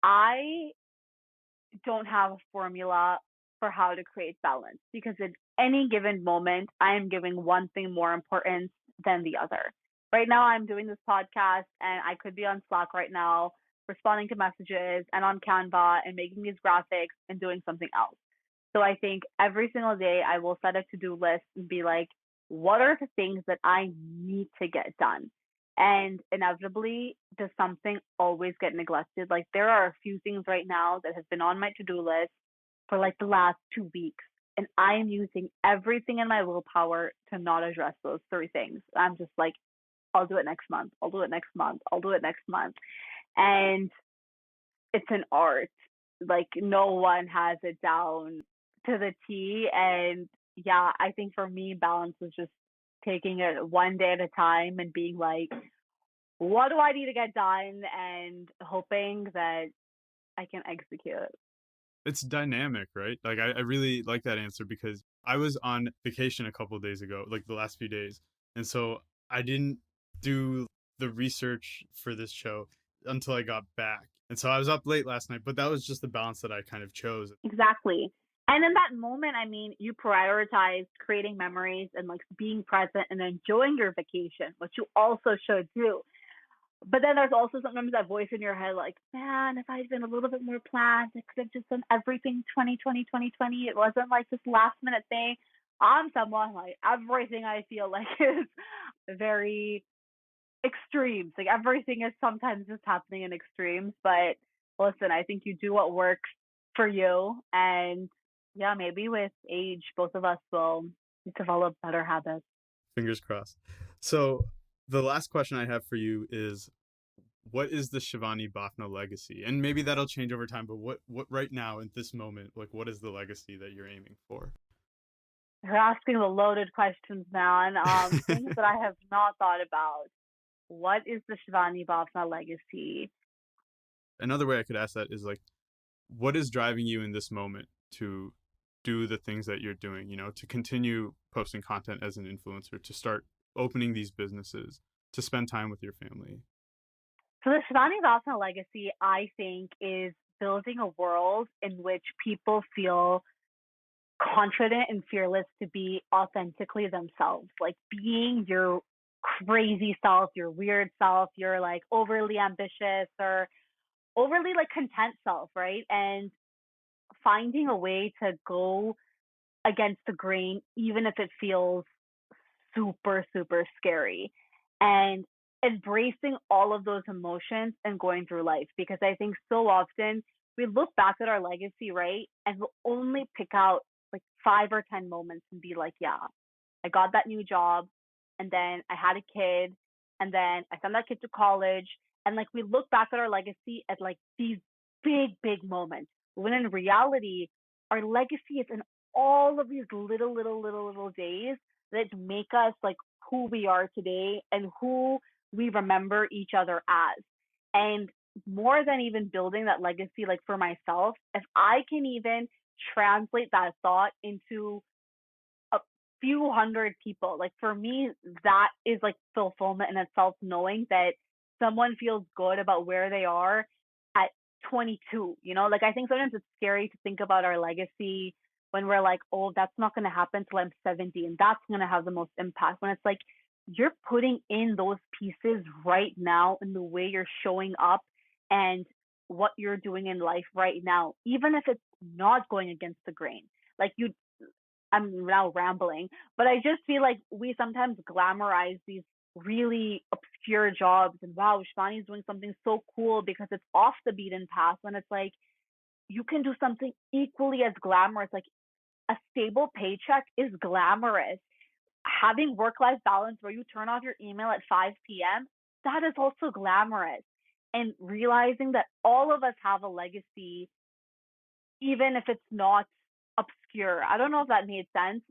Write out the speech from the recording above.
I don't have a formula for how to create balance because at any given moment, I am giving one thing more importance than the other. Right now, I'm doing this podcast and I could be on Slack right now, responding to messages and on Canva and making these graphics and doing something else. So I think every single day I will set a to-do list and be like, what are the things that I need to get done? And inevitably, does something always get neglected? Like there are a few things right now that have been on my to-do list for like the last 2 weeks. And I am using everything in my willpower to not address those three things. I'm just like, I'll do it next month. I'll do it next month. I'll do it next month. And it's an art. Like no one has it down to the T. And yeah, I think for me, balance is just taking it one day at a time and being like, what do I need to get done? And hoping that I can execute. It's dynamic, right? Like I really like that answer because I was on vacation a couple of days ago, like the last few days. And so I didn't do the research for this show until I got back. And so I was up late last night, but that was just the balance that I kind of chose. Exactly. And in that moment, I mean, you prioritize creating memories and like being present and enjoying your vacation, which you also should do. But then there's also sometimes that voice in your head like, man, if I'd been a little bit more planned, I could have just done everything 2020, 2020. It wasn't like this last minute thing. I'm someone like everything I feel like is very extremes. Like everything is sometimes just happening in extremes. But listen, I think you do what works for you. And yeah, maybe with age, both of us will develop better habits. Fingers crossed. So the last question I have for you is what is the Shivani Bafna legacy? And maybe that'll change over time, but what right now in this moment, like what is the legacy that you're aiming for? You're asking the loaded questions, man. Things that I have not thought about. What is the Shivani Bafna legacy? Another way I could ask that is like what is driving you in this moment to do the things that you're doing, to continue posting content as an influencer, to start opening these businesses, to spend time with your family? So the Shivani Bafna legacy, I think, is building a world in which people feel confident and fearless to be authentically themselves, like being your crazy self, your weird self, your like overly ambitious or overly like content self, right? And finding a way to go against the grain, even if it feels super, super scary. And embracing all of those emotions and going through life. Because I think so often we look back at our legacy, right? And we'll only pick out like 5 or 10 moments and be like, yeah, I got that new job. And then I had a kid. And then I sent that kid to college. And like we look back at our legacy at like these big, big moments. When in reality, our legacy is in all of these little, little, little, little days that make us like who we are today and who we remember each other as. And more than even building that legacy, like for myself, if I can even translate that thought into a few hundred people, like for me, that is like fulfillment in itself, knowing that someone feels good about where they are at 22, like I think sometimes it's scary to think about our legacy when we're like, oh, that's not going to happen till I'm 70 and that's going to have the most impact. When it's like you're putting in those pieces right now in the way you're showing up and what you're doing in life right now, even if it's not going against the grain. Like I'm now rambling, but I just feel like we sometimes glamorize these really obscure jobs and wow, Shivani's doing something so cool because it's off the beaten path when it's like you can do something equally as glamorous. Like a stable paycheck is glamorous. Having work life balance where you turn off your email at 5 p.m., that is also glamorous. And realizing that all of us have a legacy, even if it's not obscure. I don't know if that made sense,